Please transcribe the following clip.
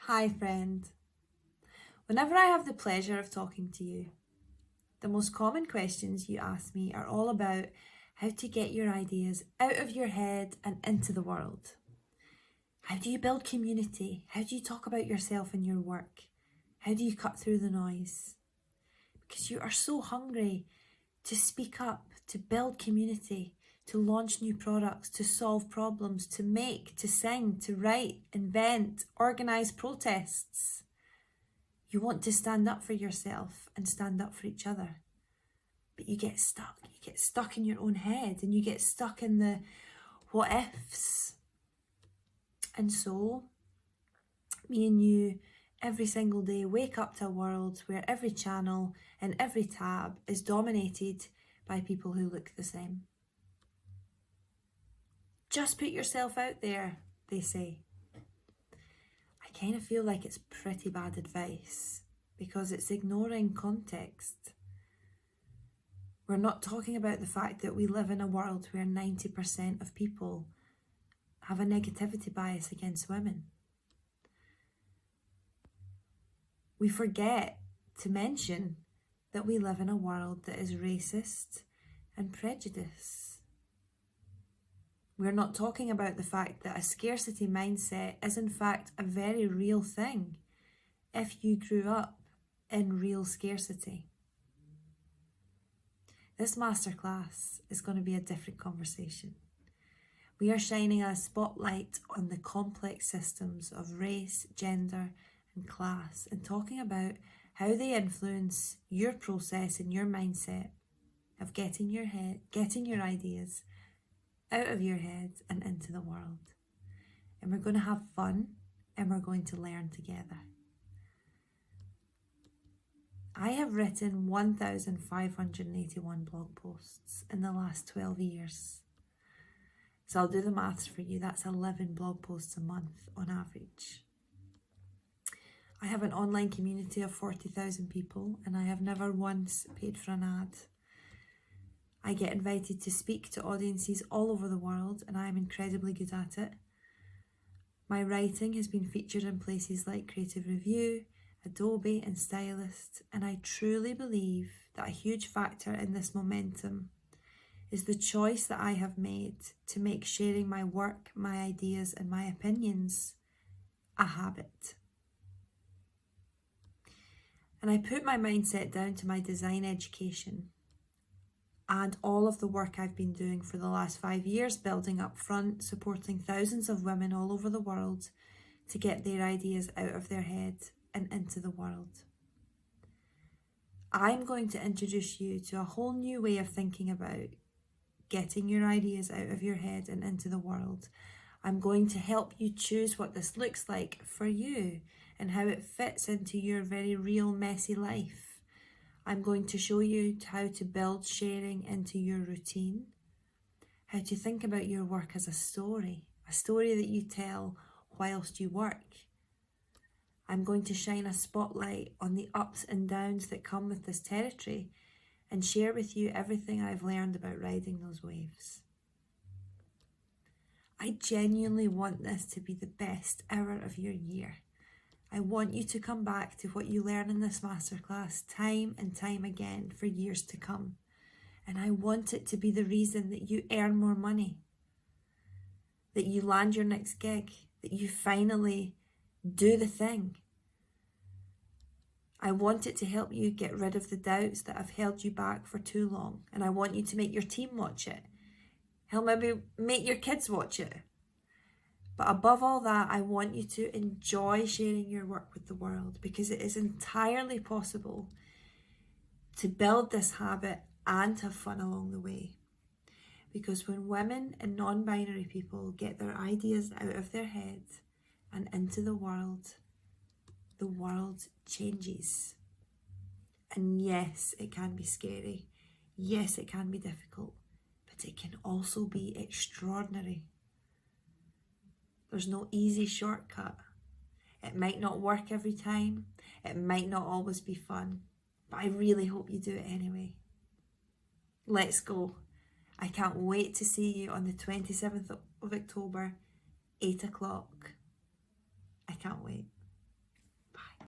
Hi friend. Whenever I have the pleasure of talking to you, the most common questions you ask me are all about how to get your ideas out of your head and into the world. How do you build community? How do you talk about yourself and your work? How do you cut through the noise? Because you are so hungry to speak up, to build community, to launch new products, to solve problems, to make, to sing, to write, invent, organise protests. You want to stand up for yourself and stand up for each other. But you get stuck. You get stuck in your own head and you get stuck in the what ifs. And so, me and you, every single day, wake up to a world where every channel and every tab is dominated by people who look the same. Just put yourself out there, they say. I kind of feel like it's pretty bad advice because it's ignoring context. We're not talking about the fact that we live in a world where 90% of people have a negativity bias against women. We forget to mention that we live in a world that is racist and prejudiced. We're not talking about the fact that a scarcity mindset is in fact a very real thing if you grew up in real scarcity. This masterclass is going to be a different conversation. We are shining a spotlight on the complex systems of race, gender, and class, and talking about how they influence your process and your mindset of getting your ideas out of your head and into the world. And we're going to have fun and we're going to learn together. I have written 1,581 blog posts in the last 12 years. So I'll do the maths for you. That's 11 blog posts a month on average. I have an online community of 40,000 people and I have never once paid for an ad. I get invited to speak to audiences all over the world and I am incredibly good at it. My writing has been featured in places like Creative Review, Adobe and Stylist, and I truly believe that a huge factor in this momentum is the choice that I have made to make sharing my work, my ideas and my opinions a habit. And I put my mindset down to my design education and all of the work I've been doing for the last 5 years, building UPFRONT, supporting thousands of women all over the world to get their ideas out of their head and into the world. I'm going to introduce you to a whole new way of thinking about getting your ideas out of your head and into the world. I'm going to help you choose what this looks like for you and how it fits into your very real messy life. I'm going to show you how to build sharing into your routine, how to think about your work as a story that you tell whilst you work. I'm going to shine a spotlight on the ups and downs that come with this territory and share with you everything I've learned about riding those waves. I genuinely want this to be the best hour of your year. I want you to come back to what you learn in this masterclass time and time again for years to come. And I want it to be the reason that you earn more money, that you land your next gig, that you finally do the thing. I want it to help you get rid of the doubts that have held you back for too long. And I want you to make your team watch it. Hell, maybe make your kids watch it. But above all that, I want you to enjoy sharing your work with the world because it is entirely possible to build this habit and have fun along the way. Because when women and non-binary people get their ideas out of their head and into the world changes. And yes, it can be scary. Yes, it can be difficult, but it can also be extraordinary. There's no easy shortcut. It might not work every time. It might not always be fun, but I really hope you do it anyway. Let's go. I can't wait to see you on the 27th of October, 8 o'clock. I can't wait.